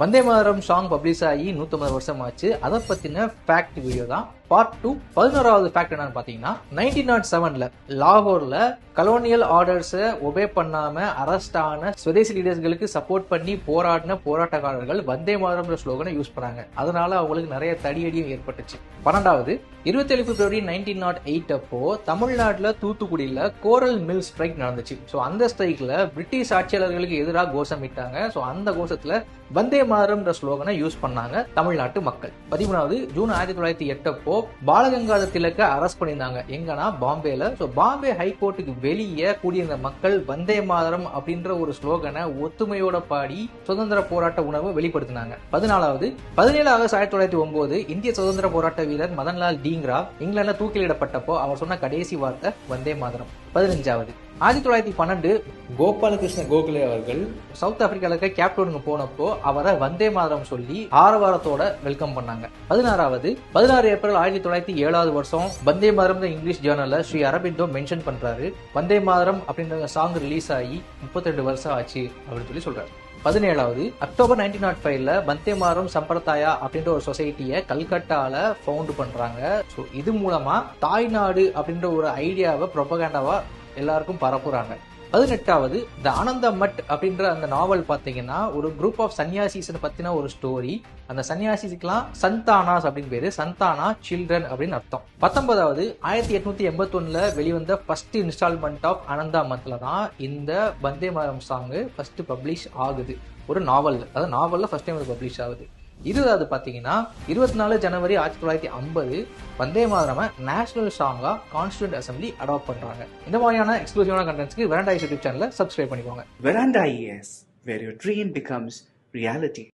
Vande Mataram song publish ஆகி 150 வருஷம் ஆச்சு. அதை பத்தின ஃபேக்ட் வீடியோ தான் பார்ட் 2. 11வது ஃபேக்ட் என்னன்னு பாத்தீங்கன்னா 1907ல லாகூர்ல கலோனியல் ஆர்டர்ஸை ஒபே பண்ணாம அரெஸ்ட் ஆன சுதேசி லீடர்ஸ்களுக்கு சப்போர்ட் பண்ணி போராடின போராட்டக்காரர்கள் வந்தே மாதரம் ஸ்லோகனை யூஸ் பண்ணாங்க. அதனால அவங்களுக்கு நிறைய தடியடியும் ஏற்பட்டுச்சு. 12வது 27 பிப்ரவரி 1908 அப்போ தமிழ்நாட்டுல தூத்துக்குடியில கோரல் மில் ஸ்ட்ரைக் நடந்துச்சு. ஸோ அந்த ஸ்ட்ரைக்ல பிரிட்டிஷ் ஆட்சியாளர்களுக்கு எதிராக கோஷமிட்டாங்க. ஸோ அந்த கோஷத்துல வந்தே மாதரம் ஸ்லோகனை யூஸ் பண்ணாங்க தமிழ்நாட்டு மக்கள். 13வது ஜூன் 1908 அப்போ பாலகங்காதர திலகரை அரெஸ்ட் பண்ணியிருந்தாங்க. எங்கன்னா பாம்பேல. ஸோ பாம்பே ஹைகோர்ட்டுக்கு வெளியே கூடியிருந்த மக்கள் வந்தே மாதரம் அப்படின்ற ஒரு ஸ்லோகனை ஒத்துமையோட பாடி சுதந்திர போராட்ட உணர்வை வெளிப்படுத்தினாங்க. 14வது 17 ஆகஸ்ட் 1909 இந்திய சுதந்திர போராட்ட வீரர் மதன்லால் டீங்ரா இங்கிலாந்துல தூக்கிலிடப்பட்டப்போ அவர் சொன்ன கடைசி வார்த்தை வந்தே மாதரம். 15வது 1912 கோபாலகிருஷ்ண கோகலே அவர்கள் சவுத் ஆப்பிரிக்கால இருக்க கேப்டவுனுக்கு போனப்போ அவரை வந்தே மாதரம் சொல்லி ஆரவாரத்தோட வெல்கம் பண்ணாங்க. 16வது 16 ஏப்ரல் 1907 வருஷம் வந்தே மாதரம் இங்கிலீஷ் ஜேர்னல்ல ஸ்ரீ அரபிந்தோ மென்ஷன் பண்றாரு. வந்தே மாதரம் அப்படின்ற சாங் ரிலீஸ் ஆகி 32 வருஷம் ஆச்சு அப்படின்னு சொல்லி சொல்றாரு. 17வது அக்டோபர் 1905ல வந்தே மாதரம் சம்பிரதாயா அப்படின்ற ஒரு சொசைட்டியை கல்கட்டால ஃபவுண்ட் பண்றாங்க. ஸோ இது மூலமா தாய்நாடு அப்படின்ற ஒரு ஐடியாவை ப்ரொபகண்டாவா எல்லாருக்கும் பரப்புறாங்க. 18வது த ஆனந்த மட் அப்படின்ற அந்த நாவல் பாத்தீங்கன்னா ஒரு குரூப் ஆஃப் சன்னியாசிஸ் பத்தின ஒரு ஸ்டோரி. அந்த சன்னியாசிஸ்க்குலாம் சந்தானாஸ் அப்படின்னு பேரு. சந்தானா சில்ட்ரன் அப்படின்னு அர்த்தம். 19வது 1881ல வெளிவந்த ஃபர்ஸ்ட் இன்ஸ்டால்மெண்ட் ஆஃப் ஆனந்தா மத்ல தான் இந்த Vande Mataram song first publish ஆகுது. ஒரு நாவல், அதாவது நாவல்ல ஃபர்ஸ்ட் டைம் பப்ளிஷ் ஆகுது. 20வது பாத்தீங்கன்னா 24 ஜனவரி 1950 வந்தே மாதரம நேஷனல் சாங்கா கான்ஸ்டிடியூண்ட் அசம்பிளி அடாப்ட் பண்றாங்க. இந்த மாதிரியான எக்ஸ்க்ளூசிவான கண்டென்ட்ஸ்க்கு வெராண்டா யூடியூப் சேனலை சப்ஸ்கிரைப் பண்ணிக்கோங்க. Veranda ES, where your dream becomes reality.